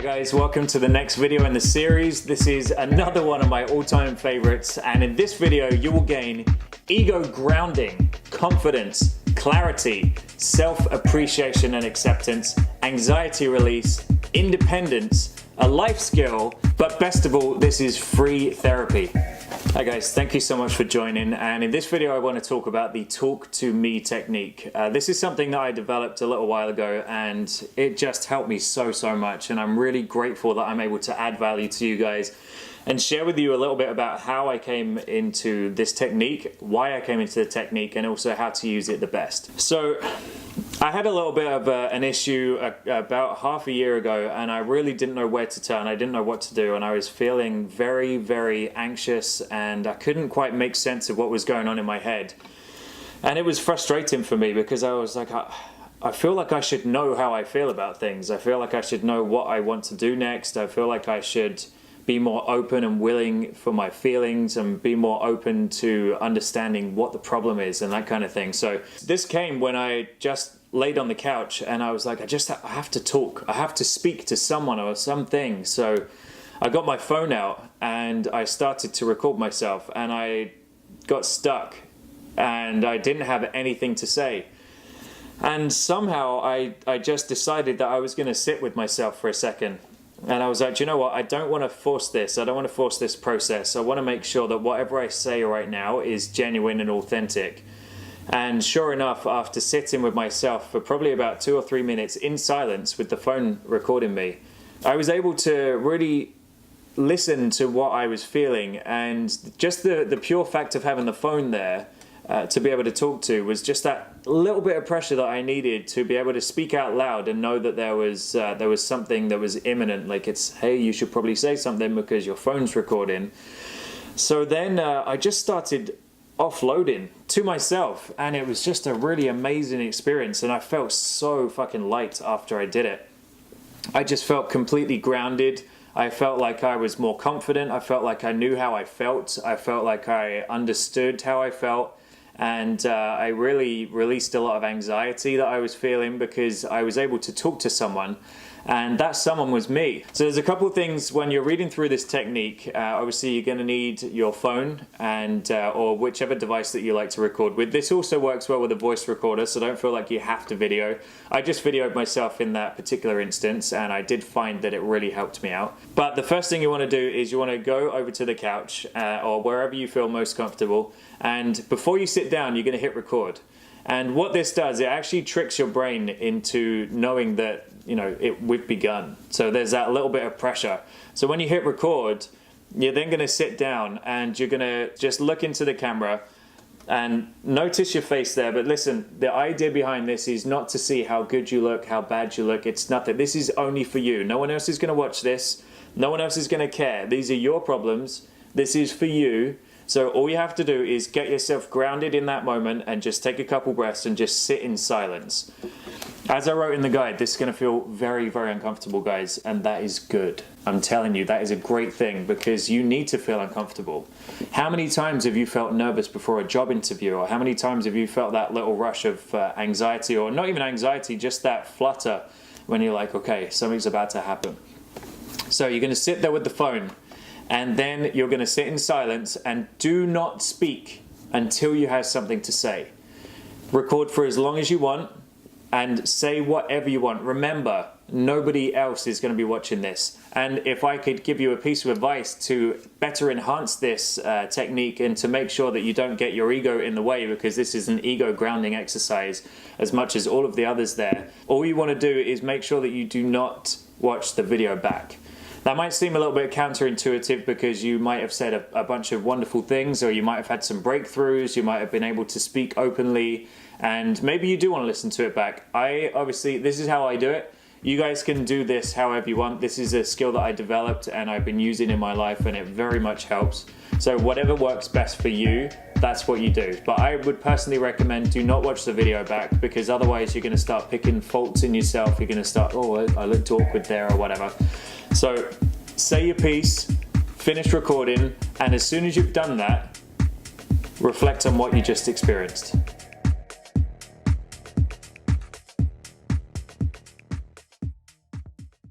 Hi guys, welcome to the next video in the series. This is another one of my all-time favorites, and in this video you will gain ego grounding, confidence, clarity, self-appreciation and acceptance, anxiety release, independence, a life skill, but best of all, this is free therapy. Hi guys, thank you so much for joining, and in this video I want to talk about the talk to me technique. This is something that I developed a little while ago and it just helped me so much, and I'm really grateful that I'm able to add value to you guys and share with you a little bit about how I came into this technique, why I came into the technique, and also how to use it the best. So I had a little bit of an issue about half a year ago, and I really didn't know where to turn. I didn't know what to do, and I was feeling very anxious, and I couldn't quite make sense of what was going on in my head. And it was frustrating for me because I was like, I feel like I should know how I feel about things. I feel like I should know what I want to do next. I feel like I should be more open and willing for my feelings and be more open to understanding what the problem is and that kind of thing. So this came when I just laid on the couch and I was like, I have to talk. I have to speak to someone or something. So I got my phone out and I started to record myself, and I got stuck and I didn't have anything to say. And somehow I just decided that I was going to sit with myself for a second. And I was like, you know what, I don't want to force this. I don't want to force this process. I want to make sure that whatever I say right now is genuine and authentic. And sure enough, after sitting with myself for probably about 2 or 3 minutes in silence with the phone recording me, I was able to really listen to what I was feeling. And just the pure fact of having the phone there to be able to talk to was just that little bit of pressure that I needed to be able to speak out loud and know that there was something that was imminent, like it's, hey, you should probably say something because your phone's recording. So then I just started offloading to myself, and it was just a really amazing experience, and I felt so fucking light after I did it. I just felt completely grounded. I felt like I was more confident. I felt like I knew how I felt. I felt like I understood how I felt. And I really released a lot of anxiety that I was feeling because I was able to talk to someone, and that someone was me. So there's a couple of things when you're reading through this technique. Obviously you're going to need your phone and or whichever device that you like to record with. This also works well with a voice recorder, so don't feel like you have to video. I just videoed myself in that particular instance, and I did find that it really helped me out. But the first thing you want to do is you want to go over to the couch or wherever you feel most comfortable, and before you sit down you're going to hit record. And what this does, it actually tricks your brain into knowing that, you know, we've begun. So there's that little bit of pressure. So when you hit record, you're then going to sit down and you're going to just look into the camera and notice your face there. But listen, the idea behind this is not to see how good you look, how bad you look. It's nothing. This is only for you. No one else is going to watch this. No one else is going to care. These are your problems. This is for you. So all you have to do is get yourself grounded in that moment and just take a couple breaths and just sit in silence. As I wrote in the guide, this is going to feel very uncomfortable, guys, and that is good. I'm telling you, that is a great thing because you need to feel uncomfortable. How many times have you felt nervous before a job interview, or how many times have you felt that little rush of anxiety, or not even anxiety, just that flutter when you're like, okay, something's about to happen. So you're going to sit there with the phone, and then you're going to sit in silence and do not speak until you have something to say. Record for as long as you want and say whatever you want. Remember, nobody else is going to be watching this. And if I could give you a piece of advice to better enhance this technique and to make sure that you don't get your ego in the way, because this is an ego grounding exercise as much as all of the others there, all you want to do is make sure that you do not watch the video back. That might seem a little bit counterintuitive because you might have said a bunch of wonderful things, or you might have had some breakthroughs, you might have been able to speak openly, and maybe you do want to listen to it back. Obviously, this is how I do it. You guys can do this however you want. This is a skill that I developed and I've been using in my life, and it very much helps. So whatever works best for you, that's what you do. But I would personally recommend do not watch the video back, because otherwise you're going to start picking faults in yourself. You're going to start, oh, I looked awkward there or whatever. So say your piece, finish recording, and as soon as you've done that, reflect on what you just experienced.